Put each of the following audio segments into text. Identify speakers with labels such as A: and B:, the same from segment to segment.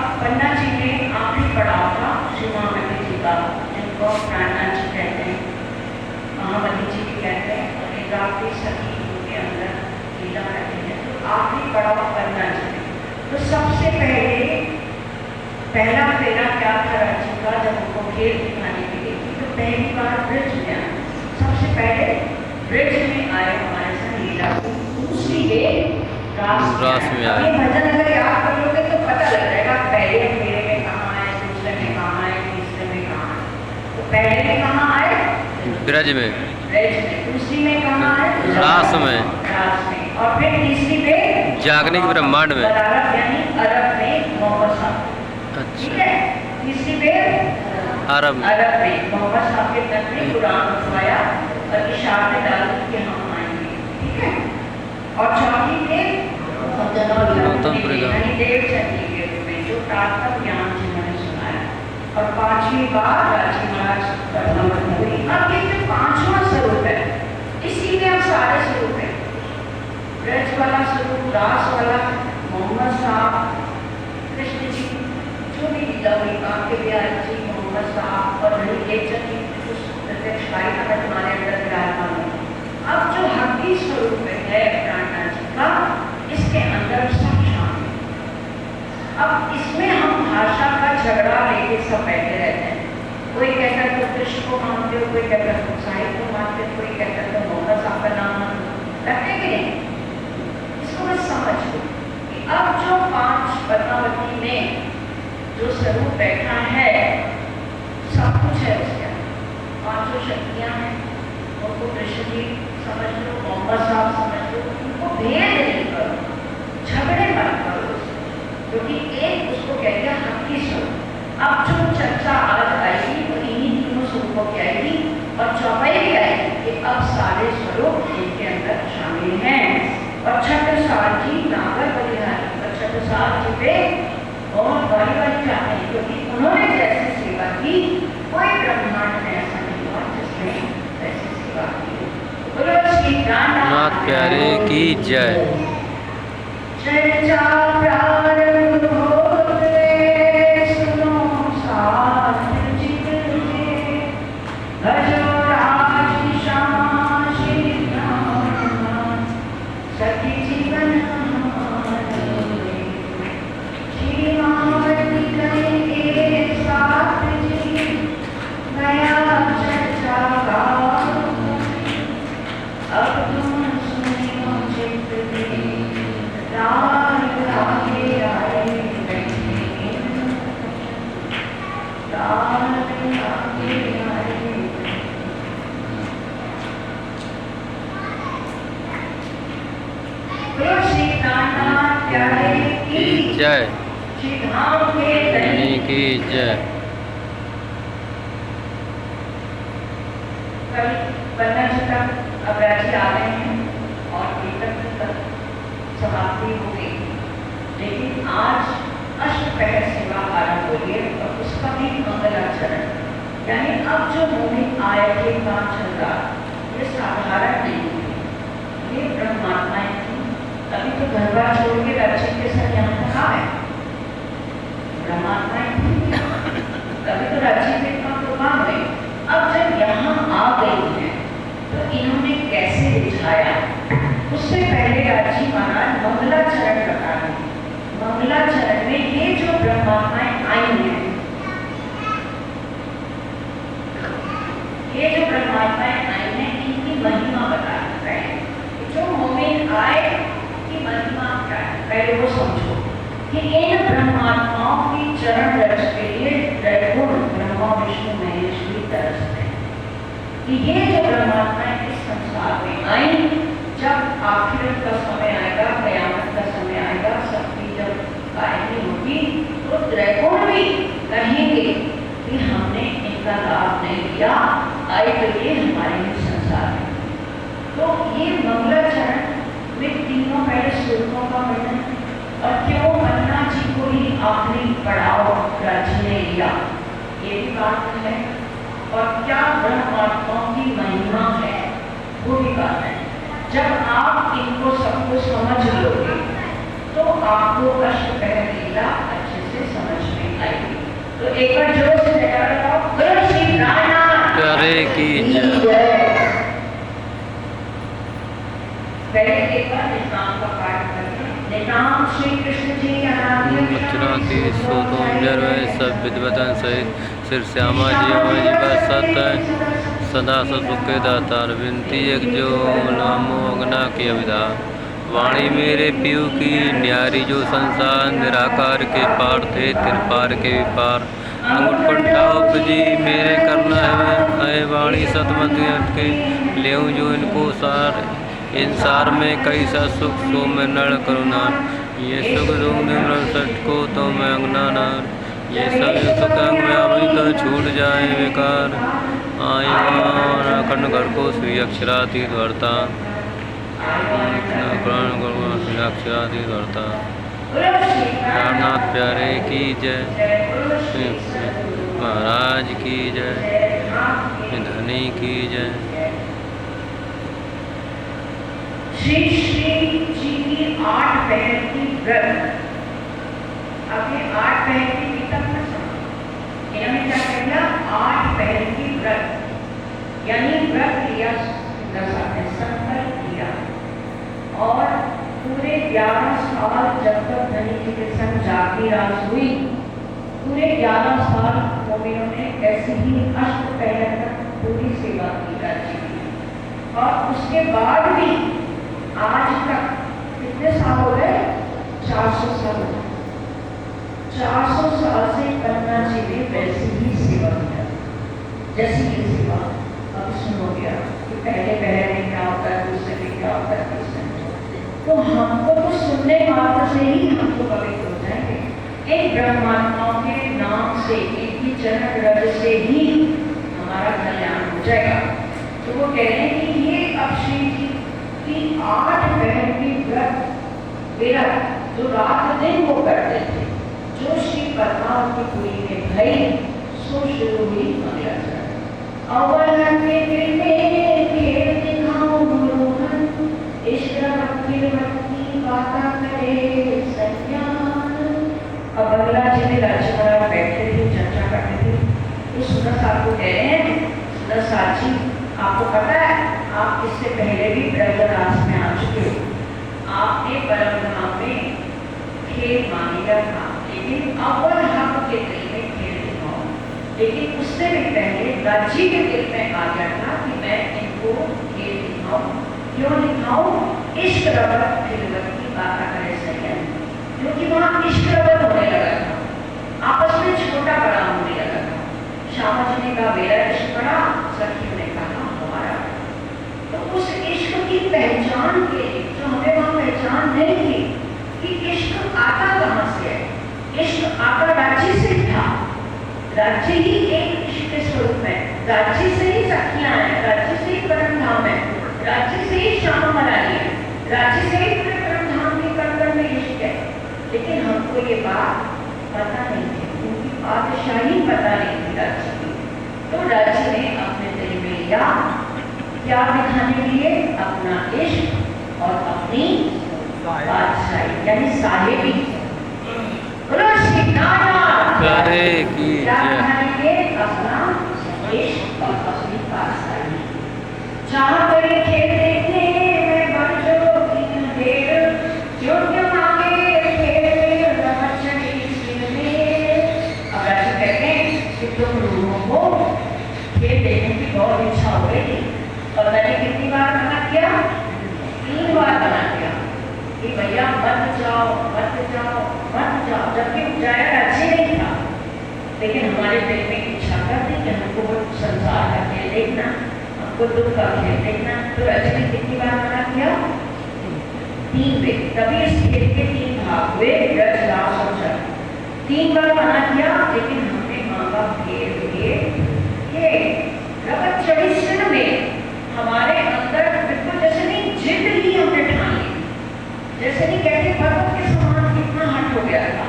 A: अब पन्ना जी में आखिरी पड़ाव था श्री महामती जी का, जिनको प्राणनाथ जी कहते हैं, महामती जी भी कहते हैं, और एक आपकी सखी उनके अंदर लीला रहती है। तो आखिरी पड़ाव पन्ना जी में। तो सबसे पहला फेरा क्या था राजी का, जब उनको खेल दिखाने के लिए थी, तो पहली बार ब्रिज में आए। सबसे पहले ब्रिज में आए हमारे साथ लीला, दूसरी वे रास में आए। भजन अगर याद कर लोगे तो पता लग जाएगा पहले फेरे में कहाँ आए, दूसरे में कहाँ आए, तीसरे में कहाँ आए। तो पहले में कहाँ आए?
B: ब्रज में।
A: दूसरी में कहाँ आए?
B: रास में।
A: और फिर तीसरी में
B: जागने के ब्रह्मांड में,
A: यानी अरब में मोहम्मद साहब। ठीक है, तीसरी में
B: अरब
A: में मोहम्मद साहब के तट में कुरान उठवाया और इशारे डाल के हम आएंगे। ठीक है, और चौथी में देव चंडी के रूप में जो प्रार्थना ज्ञान जिन्होंने सुनाया, और पांचवी बार राजी महाराज हुई। अब ये जो पांचवा स्वरूप है, इसी में अब सारे स्वरूप है, ब्रज वाला स्वरूप, रास वाला, मोहम्मद साहब, कृष्ण जी, जो भी लीला हुई, कांके बिहारी जी, मोहम्मद साहब और ऋषिकेश जी, प्रत्यक्ष भाई का तुम्हारे अंदर विराजमान हो। अब जो हकी स्वरूप है प्राणनाथ जी का, इसके अंदर सब शामिल है। अब इसमें हम भाषा का झगड़ा लेके सब बैठे रहते हैं। कोई कहता है तो कृष्ण को मानते हो, कोई कहता है तो साहिब को मानते हो, कोई कहता है तो मोहम्मद साहब का नाम मानते हो, लगते कि नहीं? इसको मैं समझ लो कि अब जो पांच पद्मावती में जो स्वरूप बैठा है, सब कुछ है उसके अंदर, पांचों शक्तियां हैं, उनको कृष्ण जी समझ लो, मोहम्मद साहब समझ लो, उनको भेद नहीं करो, झगड़े मत करो, क्योंकि एक उसको कह दिया हकी स्वरूप। अब जो चर्चा आज आएगी वो इन्हीं तीनों स्वरूपों की आएगी, और चौपाई भी आएगी कि अब सारे स्वरूप इनके अंदर शामिल हैं। और छत्रसाल जी नागर बलिहारी, और छत्रसाल जी पे और बड़ी बड़ी जाते हैं, क्योंकि उन्होंने जैसे सेवा की कोई ब्रह्मांड में ऐसा नहीं हुआ जिसने ऐसी सेवा की। बोलो श्री नाथ
B: प्यारे की जय।
A: चर्चा प्रारंभ होते सुनो शास्त्र जिक्र के, भजो राज श्यामा श्री राम, सखी जीवन
B: जय की जय।
A: कल पन्ना जी तक अब राजी आ गए हैं और तक समाप्ति हो गई, लेकिन आज अष्टपहर सेवा आरंभ हो रही है, और उसका भी मंगलाचरण, यानी अब जो मोहित आयते का चल रहा, ये साधारण नहीं है, ये ब्रह्मात्माएं थी। अभी तो घर बार छोड़ के राज्य के साथ यहाँ तक आए, ब्रह्मात्माएं थी, तभी तो राज्य के प्रोग्राम हुए। अब जब यहाँ आ गई है तो इन्होंने कैसे रिझाया, उससे पहले राजी महाराज मंगलाचरण बता रहे। मंगलाचरण में ये जो ब्रह्मात्माएं आई हैं, ये जो ब्रह्मात्माएं आई हैं, इनकी महिमा बता रहे हैं। जो मोमिन आए की महिमा क्या है, पहले वो समझो कि इन ब्रह्मात्माओं की चरण रज के लिए त्रैगुण ब्रह्मा विष्णु महेश भी तरसते हैं कि ये जो ब्रह्मात्माएं इस संसार में आई, जब आखिरत का समय आएगा, कयामत का समय आएगा, सबकी जब कायमी होगी, तो त्रैगुण भी कहेंगे कि हमने इनका लाभ नहीं लिया, आए तो ये हमारे ही संसार में। तो ये मंगलाचरण में तीनों पहले स्वरूपों का वर्णन, और क्यों पन्ना जी को ही आखिरी पड़ाव राज्य ने लिया, ये भी बात है, और क्या ब्रह्मात्माओं की महिमा है वो भी बात है। जब आप इनको सबको समझ लोगे तो आपको अष्टपहर लीला अच्छे से समझ एक बार जोर से जयकारा लगाओ, बोलो श्री रामनाथ
B: प्यारे की जय।
A: पहले एक बार निनाम का पाठ करते हैं। निनाम श्री कृष्ण जी का नाम
B: मुचराती सोतों जरवे सब विद्वतन सहित सिर श्यामा जी जी बसत सदा सुखे दातार विनती एक जो मोगना की अविधा वाणी मेरे पीयू की न्यारी जो संसार निराकार के पार थे तिरपार के विपार अंगुट पंडाप जी मेरे करना है वाणी सतमति के लेऊं जो इनको सार इन सार में कई सा सुख सो में नड़ करुणा ये सुख दुख निम्न सट को तो मैं अंगना नार ये सब सुख अंग में अभी तो छूट जाए बेकार आयमान अखंड घर को श्री अक्षरातीत वर्ता श्री अक्षरातीत वर्ता रामनाथ प्यारे की जय, महाराज की जय, धनी की जय।
A: श्री श्री जी की 8 पहर की व्रत। अब ये 8 पहर की गीता में समझो, इन्होंने क्या किया? 8 पहर की व्रत, यानी व्रत लिया, संकल्प लिया और पूरे 11 साल जब तक धनी जी के संग जागती रात हुई, पूरे 11 साल मोमियों ने ऐसे ही अष्ट पहर तक पूरी सेवा की राज्य की। और उसके बाद भी आज तक कितने साल हो गए? 400 साल। 400 साल से कन्या जी ने वैसी ही सेवा किया जैसी ये सेवा। अब सुनोगे कि पहले पहले में क्या होता है, दूसरे में क्या होता है, तीसरे में। तो हमको तो सुनने मात्र से ही हमको पवित्र हो जाएंगे। इन ब्रह्मात्माओं के नाम से, इनकी चरण रज से ही हमारा कल्याण हो जाएगा। तो वो कह रहे हैं कि ये अब श्री जी की 8 पहर की व्रत विरत जो रात दिन वो करते थे, जो श्री पद्मावतीपुरी में भई, सो शुरू हुई मंगलाचरण। अवल के दिल में खेल दिखाऊं गुरुहन, इश्क भक्ति भक्ति बाता करे संज्ञान। अब बंगला जी में लक्ष्मण बैठे थे, चर्चा करते थे, तो सुंदर साहब को कह रहे हैं, सुंदर साहब जी आपको पता है आप इससे पहले भी ब्रजराज में आ चुके हो, आपने परम धाम में खेल मांगेगा था, लेकिन अव्वल हक के दिल में खेल दिखाओ। लेकिन उससे भी पहले राज्य के दिल में आ गया था कि मैं इनको खेल दिखाऊं। क्यों दिखाऊं? इश्क रबत खिलवत की बात करे सही, क्योंकि वहाँ इश्क रबत होने लगा था, आपस में छोटा बड़ा होने लगा था। श्यामा जी ने कहा मेरा इश्क बड़ा, सखियों ने कहा हमारा। तो उस इश्क की पहचान के लिए जो हमें वहाँ पहचान नहीं थी कि इश्क आता कहाँ से है। इश्क आता राज्य से था, राज्य ही एक इश्क के स्वरूप है, राज्य से ही सखियां हैं, राज्य से ही परम धाम है, राज्य से ही श्यामा मनानी है, राज्य से ही पूरे परम धाम के कंकर में इश्क है। लेकिन हमको ये बात पता नहीं थी, उनकी बादशाही पता नहीं थी राज्य की। तो राज्य ने अपने दिल में लिया क्या दिखाने के लिए? अपना इश्क और अपनी बादशाही, यानी साहेबी। बोलो श्री नारायण
B: प्यारे की जय।
A: अपना इश्क और अपनी बादशाही। जहाँ बड़े खेल देखने में बढ़ जो तीन ढेर, जो क्यों मांगे खेल में रमत चढ़ी सिर में। अब राजा कहते हैं कि तुम लोगों को खेल देखने की बहुत इच्छा हो गई थी, और मैंने कितनी बार मना किया? 3 बार मना किया कि भैया मत जाओ मत जाओ मत जाओ, जबकि जाया अच्छे नहीं था। लेकिन हमारे दिल में इच्छा करती कि हमको संसार का खेल देखना, हमको दुख का खेल देखना। तो राजा ने कितनी बार मना किया? 3 बार। तभी इस खेल के 3 भाग हुए, रज रास और जग। 3 बार मना किया, लेकिन हमने मांगा खेल रगत चढ़ी सिर में। हमारे अंदर बिल्कुल जैसे नहीं जिद ही हमने ठान ली, जैसे नहीं कहते पर्वत के समान कितना हट हो गया था,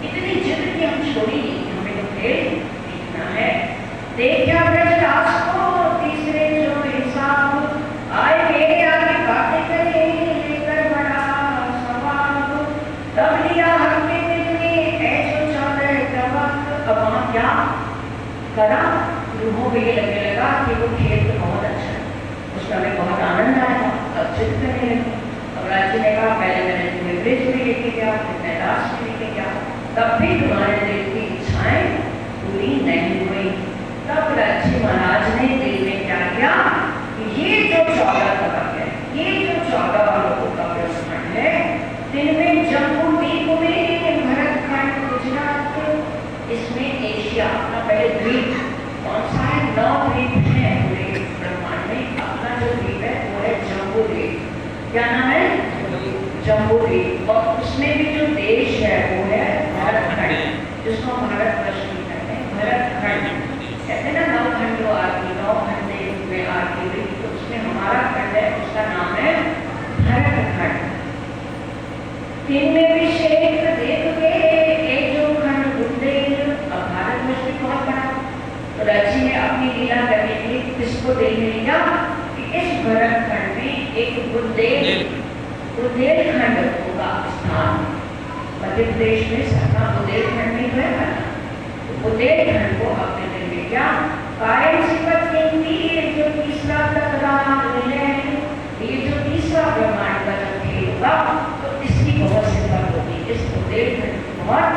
A: इतनी जिद की हम छोड़ी नहीं, हमें तो खेल देखना है। देखा ब्रजराज को तीसरे जो हिसाब, आए मेरे आगे बातें करे लेकर बड़ा सवाल। तब लिया हमने दिल में ऐसो चले तब अब क्या करा, रूहों को ये लगने लगा कि वो खेल तो बहुत अच्छा है, उसमें हमें बहुत आनंद आया, अब जिद करने लगे। अब राज्य ने कहा पहले मैंने तुम्हें ब्रिज में लेके गया, फिर कैलाश में लेके गया, तब भी तुम्हारे दिल की इच्छाएं पूरी नहीं हुई। तब राज्य महाराज ने दिल में क्या किया कि ये जो 14 तबक है, ये जो 14 लोगों का प्रश्न है, जिनमें जम्मू द्वीप में भरतखंड, गुजरात, इसमें एशिया अपना पहले द्वीप कौन सा है, 9 द्वीप है पूरे ब्रह्मांड में। अपना जो द्वीप है वो है जम्बू द्वीप। क्या नाम है? जम्बू द्वीप। और उसमें भी जो देश है वो है भरतखंड, जिसको भारतवर्ष भी कहते हैं। भरतखंड कहते हैं ना, 9 खंडों आरती, 9 खंडे में आरती हुई, तो उसमें हमारा खंड है, उसका नाम है भरतखंड। इनमें भी शेख देख के एक जो खंड बुंदेल, अब भारतवर्ष भी बहुत बड़ा, तो राज्य ने अपनी लीला करने के लिए किसको दिल में लिया कि इस भरतखंड में एक बुंदेलखंड होगा स्थान। मध्य प्रदेश में सतना बुंदेलखंड में है, बुंदेलखंड को अपने दिल में क्या कायम सिफत कहती है। जो तीसरा तकरार है, ये जो तीसरा ब्रह्मांड का जो खेल होगा, तो इसकी बहुत सिफत होगी, इस बुंदेलखंड की बहुत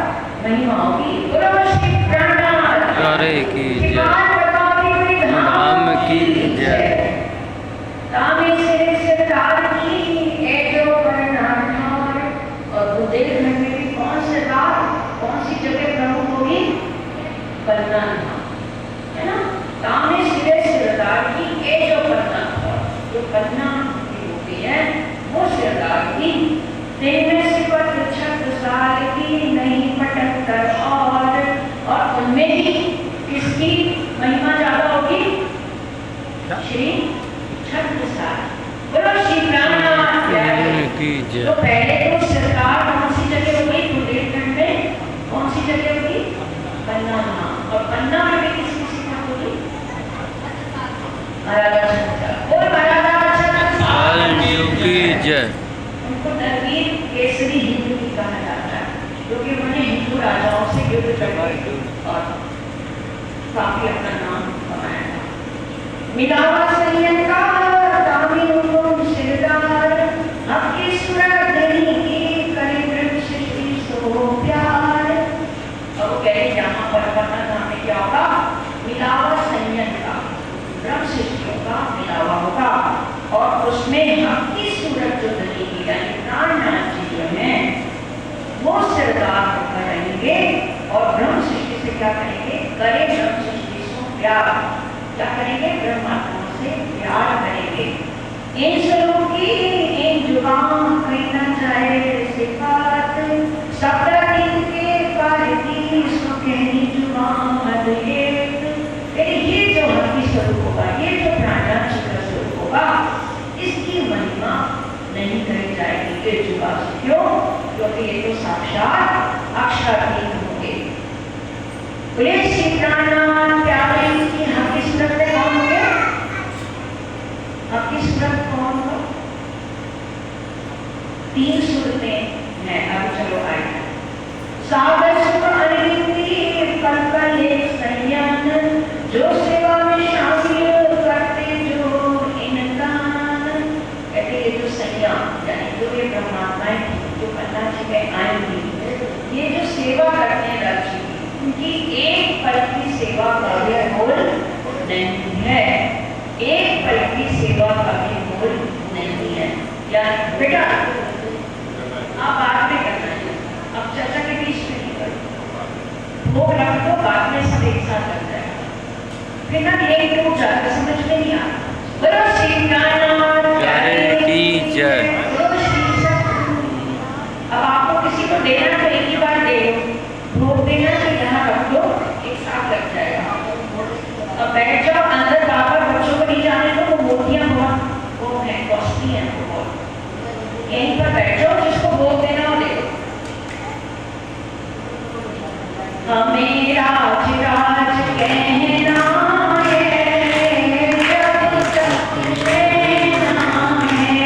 A: महिमा होगी। बोलो श्री प्राणनाथ
B: अरे की जय, राम की जय।
A: तामे से तार की ए जो परनाधार। और बुंदेलखंड में भी कौन से तार, कौन सी जगह प्रमुख होगी? पन्ना है ना। तामे सिरदार की ए जो पन्ना, जो पन्ना की होती है वो सिरदार की। तेरे सिपट 6 साल की नहीं 75 और उनमें भी किसकी महिमा ज्यादा होगी? श्री 36। बोलो श्री प्राणनाथ
B: की जय।
A: तो पहले तो सरकार कौन सी जगह होगी? बुंदेलखंड में कौन सी जगह होगी? पन्ना। और पन्ना में भी किसकी सिफत होगी? महाराजा छत्रसाल। बोल महाराजा छत्रसाल
B: की जय।
A: उनको दरवीर केसरी हिंदू भी कहा जाता है, क्योंकि उन्होंने हिंदू राजाओं से युद्ध करके और काफी अपना नाम कमाया था। मिलावा सैयद का दामी उन्होंने सिरदार, आपकी सूरत नहीं की करे ब्रह्म सृष्टि सो प्यार। और वो कहते यहाँ पर पता था में क्या होगा? मिलावा सैयद का ब्रह्म सृष्टियों का मिलावा होगा, और उसमें आपकी सूरत जो धनी यानी प्राणनाथ जी जो हैं वो सरदार होकर रहेंगे, और ब्रह्म सृष्टि से क्या करेंगे? करे ब्रह्म सृष्टि से प्यार। क्या करेंगे? ब्रह्मात्मा से प्यार करेंगे। इन स्वरूप की इन जुबान कहीं न जाए सिफात, सप्ताह के कार्य की सुखनी जुबान एक। ये जो हकी स्वरूप होगा, ये जो प्राणनाथ जी का स्वरूप होगा, इसकी महिमा नहीं कही जाएगी ये जुबान से। क्यों? क्योंकि ये तो साक्षात अक्षराधीन होंगे। बोले श्री प्राणनाथ प्यारे की हकी सूरत में कौन होंगे? हकी सूरत कौन हो? 3 सूरतें हैं। अब चलो आए सागर सुख अनिंदी कल एक संयन, जो सेवा में शामिल करते जो इनदान। कहते ये जो संयम यानी जो ये परमात्माएं जो पन्ना जी में आएंगी, ये जो सेवा करते हैं राज्य की, उनकी एक पल की सेवा का भी मोल नहीं है। एक पल की सेवा का भी मोल नहीं है। या बेटा आप बाद में करना है, अब चर्चा के बीच में नहीं करो। भोग रख दो, बाद में सब एक साथ लग जाएगा, फिर ना यही टूट जाता, समझ में नहीं आता। बोलो श्री प्राणनाथ
B: की जय।
A: अब आपको किसी को देना तो एक ही बार दे दो, भोग देना तो यहाँ रख दो, एक साथ लग जाएगा। अब बैठ जाओ अंदर, बाहर बच्चों को नहीं जाने दो, वो मूर्तियाँ बहुत वो है कॉस्टली है, बहुत यहीं पर बैठ जाओ, जिसको भोग देना हो दे दो। हमें राज राज कहना है, जब तक रहना है,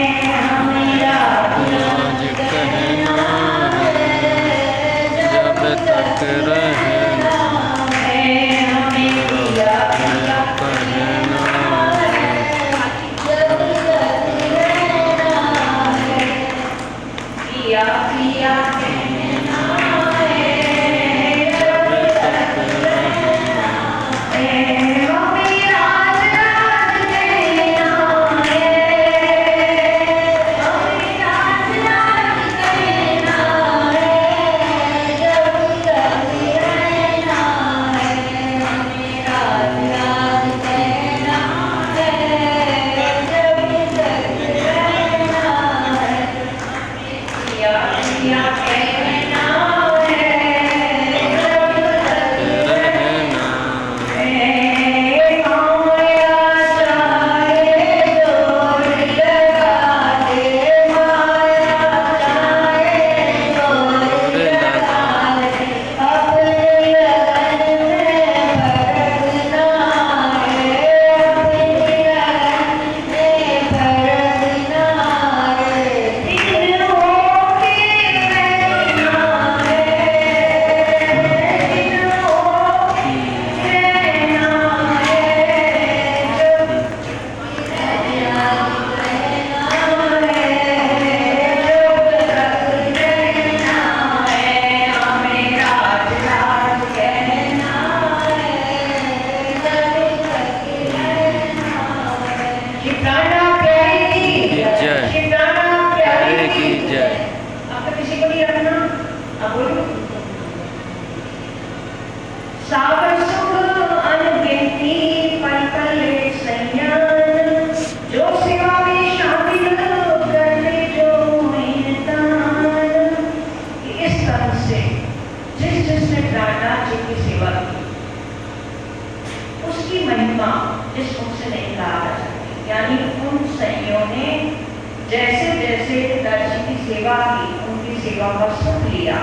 A: हमें राज राज कहना है, जब तक रहना है। महिमा जिस मुझसे नहीं कहा जा सकती। यानी उन संयों ने जैसे जैसे दर्शी की सेवा की, उनकी सेवा का सुख लिया,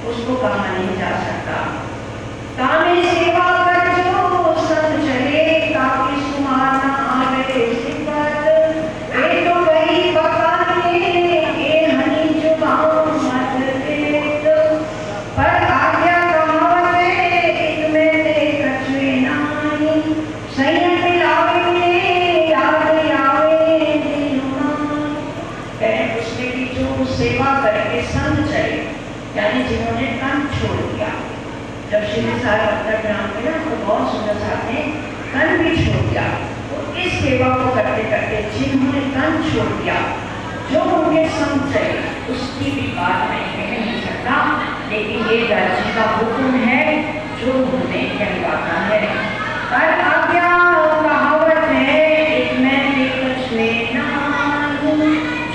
A: उसको कहा नहीं जा सकता। तामे सेवा कर जो संग चले, ताकि सुमार न आवे सिफत। ये तो कई बखाने ये हनी जुबान मत देत, पर आज्ञा कहावत इनमें ते कछुए नाई। संयम मिलावे याद आवे दिनुनाई। कहें उसने की जो सेवा करके संग चले, यानी जिन्होंने तन छोड़ दिया। जब श्री साहब अंतर्ग्राम में ना तो बहुत सुंदर साहब ने तन भी छोड़ दिया। तो इस सेवा को करते करते जिन्होंने तन छोड़ दिया, जो उनके संग चले, उसकी भी बात मैं कह नहीं सकता, लेकिन ये दर्जी का हुक्म है जो उन्होंने कहवाना है। पर आज्ञा कहावत है एक मैं देखच में ना,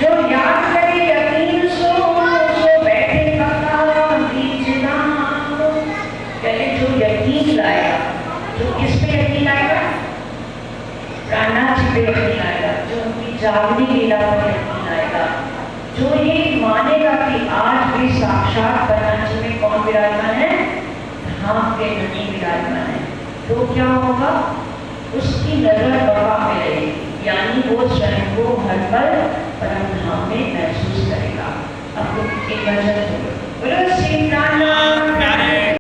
A: जो याद करे यकीन सो बैठे कथा बीच दाम। कहते जो यकीन लाएगा, जो किस पे यकीन लाएगा? प्राणनाथ जी पे यकीन लाएगा, जो उनकी जागनी लीला पर यकीन लाएगा, जो ये मानेगा कि आज भी साक्षात प्राणनाथ जी में कौन विराजमान है? धाम के धनी विराजमान है। तो क्या होगा? उसकी नजर बाबा में रहेगी, यानी वो स्वयं को हर पल परम धाम में महसूस करेगा। अब एक वचन